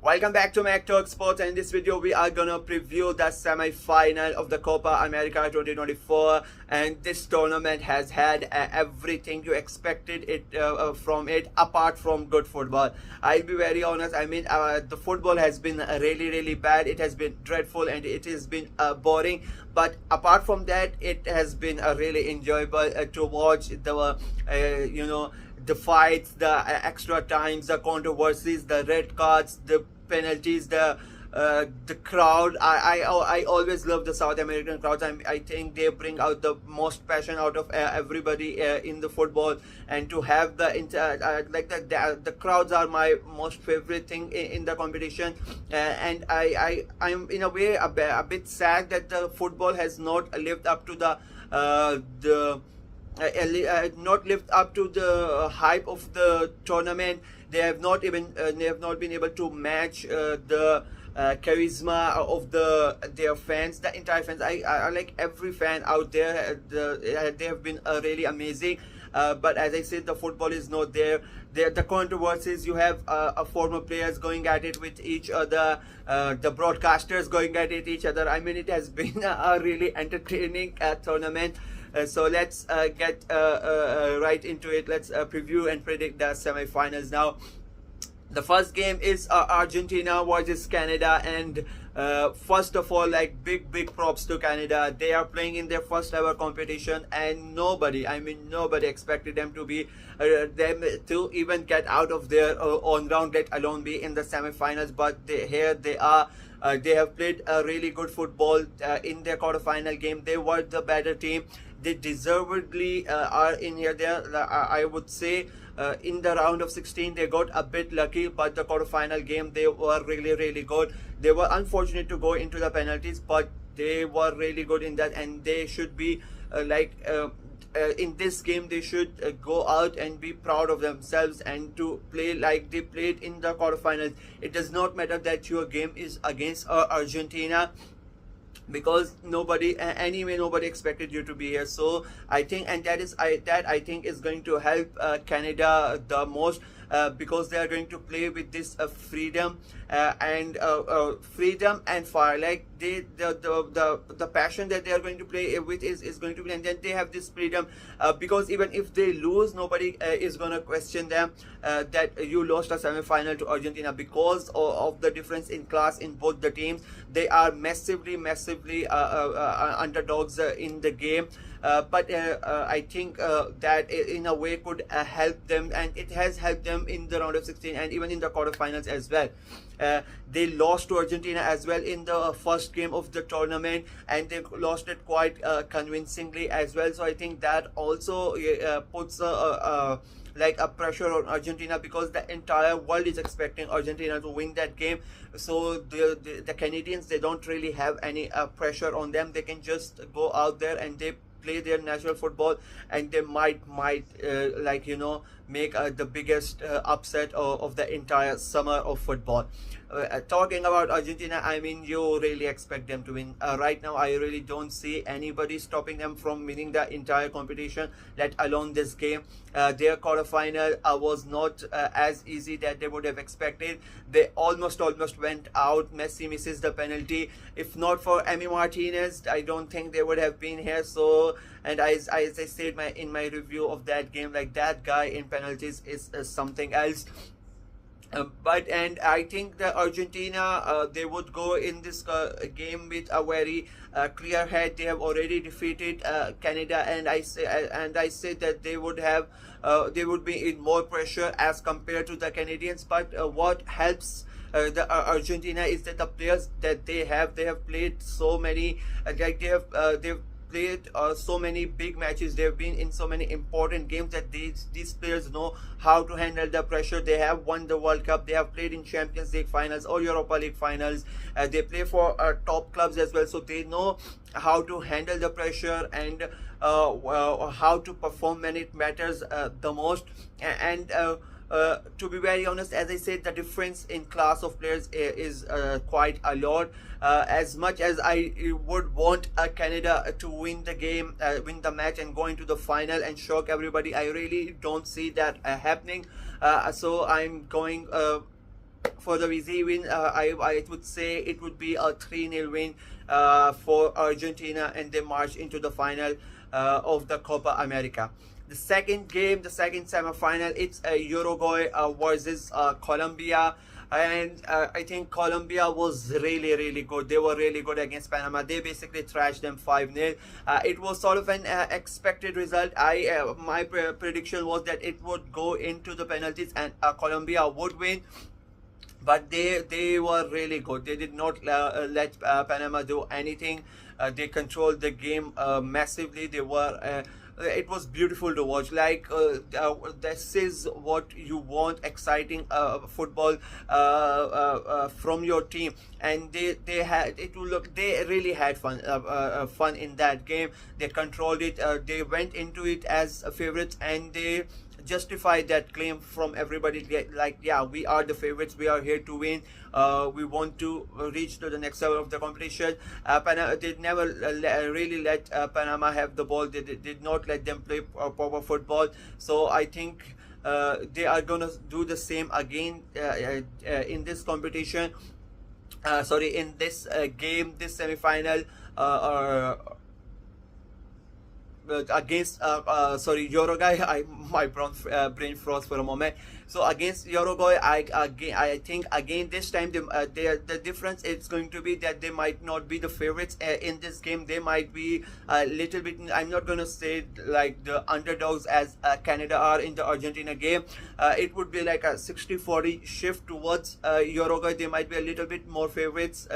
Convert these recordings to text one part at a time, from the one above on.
Welcome back to Mac Talk Sports, and in this video we are gonna preview the semi-final of the Copa America 2024. And this tournament has had everything you expected from it, apart from good football. I'll be very honest. The football has been really bad. It has been dreadful and it has been boring. But apart from that, it has been really enjoyable to watch the fights, the extra times, the controversies, the red cards, the penalties, the crowd. I always love the South American crowds. I think they bring out the most passion out of everybody in the football, and to have the crowds are my most favorite thing in the competition. And I'm in a way a bit sad that the football has not lived up to not lived up to the hype of the tournament. They have not been able to match the charisma of their fans, the entire fans. I like every fan out there. They have been really amazing. But as I said, the football is not there. The controversies, you have former players going at it with each other, the broadcasters going at it each other. It has been a really entertaining tournament. So let's get right into it. Let's preview and predict the semi-finals now. The first game is Argentina versus Canada, and first of all, big props to Canada. They are playing in their first ever competition, and nobody expected them to even get out of their own round, let alone be in the semi-finals. But here they are. They have played a really good football in their quarterfinal game. They were the better team. They deservedly are in here. I would say in the round of 16 they got a bit lucky, but the quarterfinal game they were really good. They were unfortunate to go into the penalties, but they were really good in that, and they should be in this game they should go out and be proud of themselves and to play like they played in the quarterfinals. It does not matter that your game is against Argentina, because nobody expected you to be here. So I think, and that I think is going to help Canada the most, because they are going to play with this freedom and fire. Like the passion that they are going to play with is going to be, and then they have this freedom, because even if they lose, nobody is going to question them that you lost a semi-final to Argentina, because of the difference in class in both the teams. They are massively underdogs in the game. But I think that in a way could help them, and it has helped them in the round of 16 and even in the quarterfinals as well. They lost to Argentina as well in the first game of the tournament, and they lost it quite convincingly as well. So I think that also puts a pressure on Argentina, because the entire world is expecting Argentina to win that game. So the Canadians, they don't really have any pressure on them. They can just go out there and they play their national football, and they might make the biggest upset of the entire summer of football. Talking about Argentina, you really expect them to win. Right now, I really don't see anybody stopping them from winning the entire competition, let alone this game. Their quarterfinal was not as easy that they would have expected. They almost went out. Messi misses the penalty. If not for Emi Martinez, I don't think they would have been here. So, and as I said in my review of that game, like, that guy in penalties is something else. And I think that Argentina, they would go in this game with a very clear head. They have already defeated Canada, and I say that they would be in more pressure as compared to the Canadians. But what helps the Argentina is that the players that they have played so many, they've played so many big matches. They've been in so many important games that these players know how to handle the pressure. They have won the World Cup. They have played in Champions League finals or Europa League finals. They play for top clubs as well, so they know how to handle the pressure and how to perform when it matters the most. And to be very honest, as I said, the difference in class of players is quite a lot. As much as I would want Canada to win the game, win the match and go into the final and shock everybody, I really don't see that happening. So I'm going for the easy win, I would say it would be a 3-0 win for Argentina, and they march into the final of the Copa America. The second game, the second semifinal, it's Uruguay versus Colombia. And I think Colombia was really good. They were really good against Panama. They basically thrashed them 5-0. It was sort of an expected result. My prediction was that it would go into the penalties and Colombia would win, but they were really good. They did not let Panama do anything. They controlled the game massively. They were it was beautiful to watch. Like this is what you want, exciting football from your team. And they had it will look they really had fun in that game. They controlled it. They went into it as favorites, and they justify that claim from everybody, like, yeah, we are the favorites, we are here to win, we want to reach to the next level of the competition. Panama did never really let Panama have the ball. They did not let them play proper football. So I think they are gonna do the same again in this competition, sorry, in this game, this semi-final, against sorry, Uruguay. My brain froze for a moment. So against Uruguay, I think again this time the difference is going to be that they might not be the favorites in this game. They might be a little bit, I'm not gonna say like the underdogs as Canada are in the Argentina game. It would be like a 60-40 shift towards Uruguay. They might be a little bit more favorites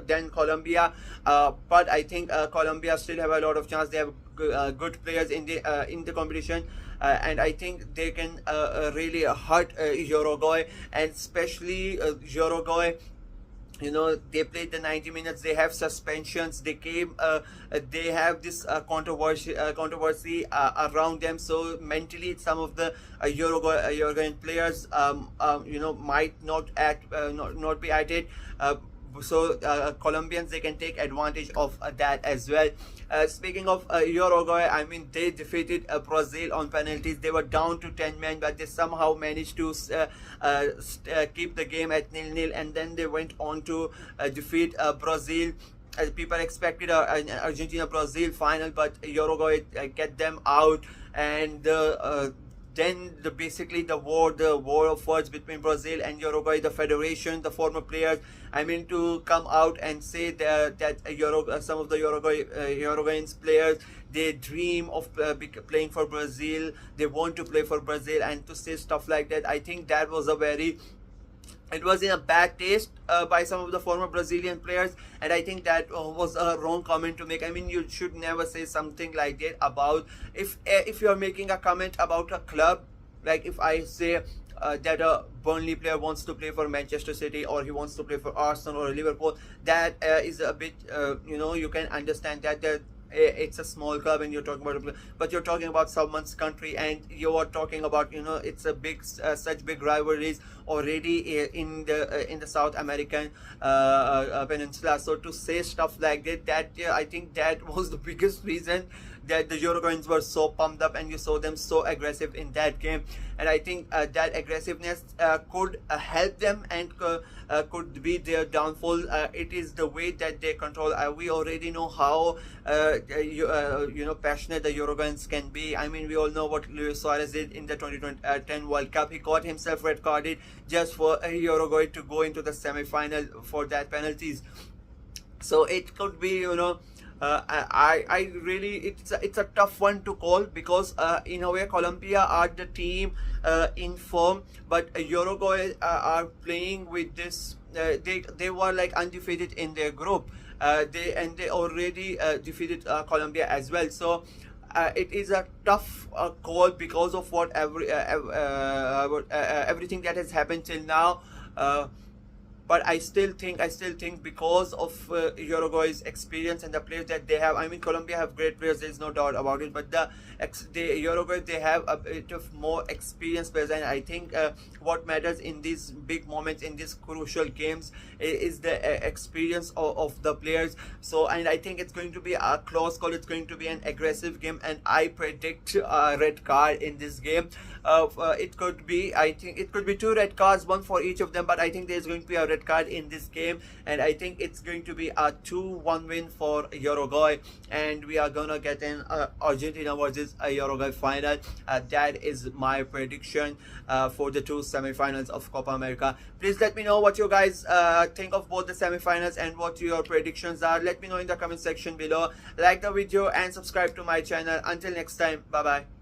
than Colombia, but I think Colombia still have a lot of chance. They have good players in the competition, and I think they can really hurt Uruguay, and especially Uruguay. You know, they played the 90 minutes. They have suspensions. They they have this controversy around them. So mentally, some of the Uruguayan players, you know, might not not be at it. So Colombians, they can take advantage of that as well. Speaking of Uruguay, I mean, they defeated Brazil on penalties. They were down to 10 men, but they somehow managed to keep the game at 0-0, and then they went on to defeat Brazil. People expected an Argentina-Brazil final, but Uruguay get them out, and then basically the war of words between Brazil and Uruguay, the federation, the former players, I mean, to come out and say that some of the Uruguayan players, they dream of playing for Brazil, they want to play for Brazil, and to say stuff like that, I think that was it was in a bad taste by some of the former Brazilian players, and I think that was a wrong comment to make. I mean, you should never say something like that about, if you are making a comment about a club, like if I say that a Burnley player wants to play for Manchester City, or he wants to play for Arsenal or Liverpool, that is a bit, you know, you can understand that it's a small club and you're talking about but you're talking about someone's country, and you are talking about, you know, it's a big such big rivalries already in the South American peninsula. So to say stuff like that, I think that was the biggest reason that the Uruguayans were so pumped up, and you saw them so aggressive in that game. And I think that aggressiveness could help them, and could be their downfall. It is the way that they control. We already know how you know, passionate the Uruguayans can be. I mean, we all know what Luis Suarez did in the 2010 World Cup. He got himself red carded just for Uruguay to go into the semi-final for that penalties. So it could be, you know, I really, it's a tough one to call, because in a way Colombia are the team in form, but Uruguay are playing with this. They were like undefeated in their group. They already defeated Colombia as well. So it is a tough call because of everything that has happened till now. but I still think because of Uruguay's experience and the players that they have. I mean, Colombia have great players, there's no doubt about it, but the Uruguay, they have a bit of more experienced players, and I think what matters in these big moments, in these crucial games, is the experience of the players. So, and I think it's going to be a close call, it's going to be an aggressive game, and I predict a red card in this game. It could be, I think it could be 2 red cards, 1 for each of them, but I think there's going to be a red card in this game, and I think it's going to be a 2-1 win for Uruguay, and we are gonna get an Argentina versus a Uruguay final. That is my prediction for the 2 semifinals of Copa America. Please let me know what you guys think of both the semifinals and what your predictions are. Let me know in the comment section below. Like the video and subscribe to my channel. Until next time, bye bye.